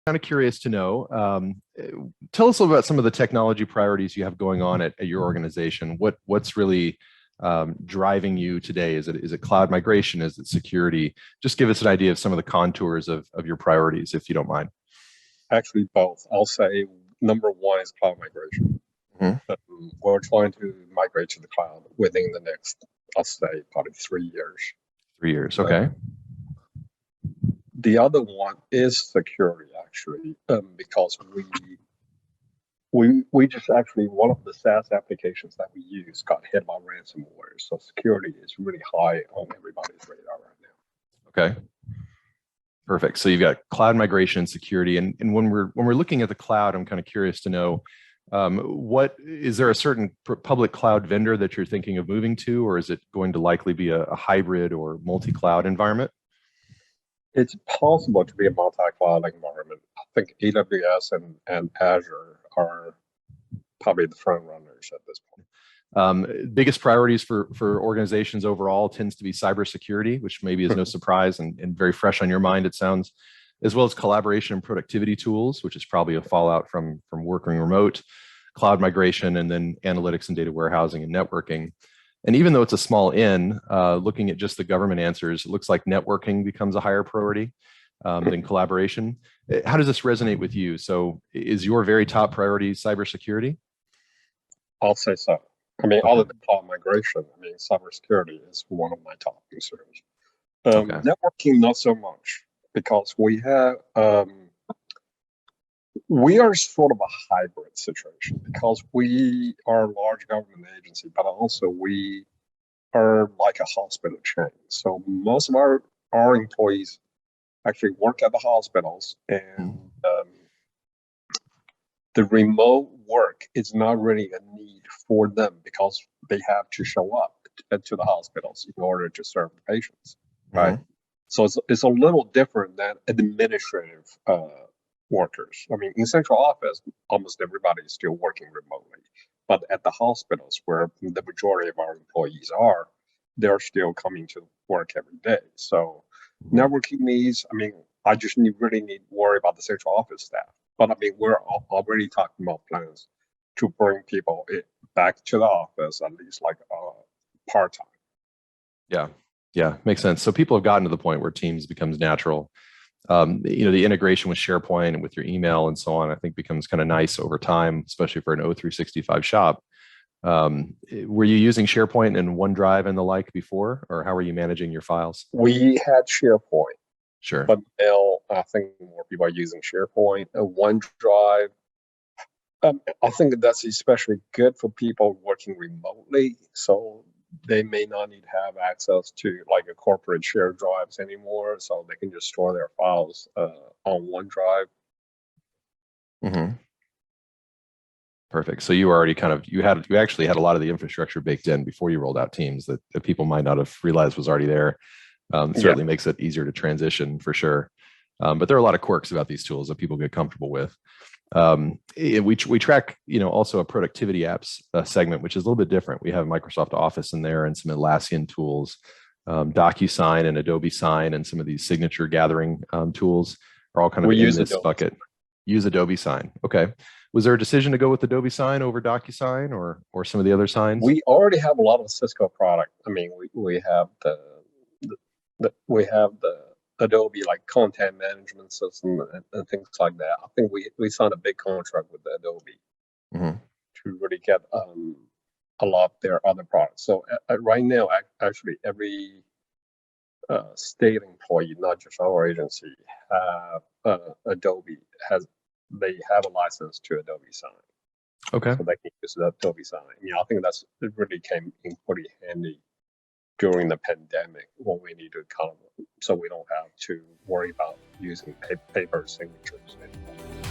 kind of curious to know. Tell us a little about some of the technology priorities you have going on at your organization. What's really driving you today? Is it cloud migration? Is it security? Just give us an idea of some of the contours of your priorities, if you don't mind. Actually, both. I'll say number one is cloud migration. Mhm. We're trying to migrate to the cloud within the next, I'll say, probably 3 years. 3 years. Okay. The other one is security, actually, because we just actually, one of the SaaS applications that we use got hit by ransomware. So security is really high on everybody's radar right now. Okay. Perfect. So you've got cloud migration and security, and when we're looking at the cloud, I'm kind of curious to know, what is there a certain public cloud vendor that you're thinking of moving to, or is it going to likely be a hybrid or multi-cloud environment? It's possible to be a multi-cloud environment. I think AWS and Azure are probably the front runners at this point. Biggest priorities for organizations overall tends to be cybersecurity, which maybe is no surprise and very fresh on your mind, it sounds, as well as collaboration and productivity tools, which is probably a fallout from working remote, cloud migration, and then analytics and data warehousing and networking. And even though it's a small N, looking at just the government answers, it looks like networking becomes a higher priority than collaboration. How does this resonate with you? So is your very top priority cybersecurity? I'll say so. I mean, other than cloud migration, I mean, cybersecurity is one of my top concerns. Networking, not so much, because we are sort of a hybrid situation, because we are a large government agency, but also we are like a hospital chain. So most of our employees actually work at the hospitals, and the remote work is not really a need for them because they have to show up to the hospitals in order to serve the patients, right? So it's a little different than administrative workers. I mean, in central office, almost everybody is still working remotely, but at the hospitals where the majority of our employees are, they're still coming to work every day. So networking needs, I mean, I just really need to worry about the central office staff. But I mean, we're already talking about plans to bring people back to the office, at least like part-time. Yeah, makes sense. So people have gotten to the point where Teams becomes natural. The integration with SharePoint and with your email and so on, I think becomes kind of nice over time, especially for an O365 shop. Were you using SharePoint and OneDrive and the like before, or how were you managing your files? We had SharePoint. Sure. But now I think more people are using SharePoint. OneDrive, I think that's especially good for people working remotely. So they may not need to have access to like a corporate shared drives anymore. So they can just store their files on OneDrive. Perfect. So you already you actually had a lot of the infrastructure baked in before you rolled out Teams that people might not have realized was already there. Certainly makes it easier to transition for sure. But there are a lot of quirks about these tools that people get comfortable with. We track, also a productivity apps segment, which is a little bit different. We have Microsoft Office in there and some Atlassian tools, DocuSign and Adobe Sign, and some of these signature gathering tools are all kind of in this bucket. Use Adobe Sign. Okay. Was there a decision to go with Adobe Sign over DocuSign or some of the other signs? We already have a lot of Cisco product. I mean, we have we have the Adobe like content management system and things like that. I think we signed a big contract with Adobe to really get a lot of their other products. So right now, actually, every state employee, not just our agency, have Adobe they have a license to Adobe Sign. Okay. So they can use the Adobe Sign. I think it really came in pretty handy during the pandemic when we need to so we don't have to worry about using paper signatures anymore.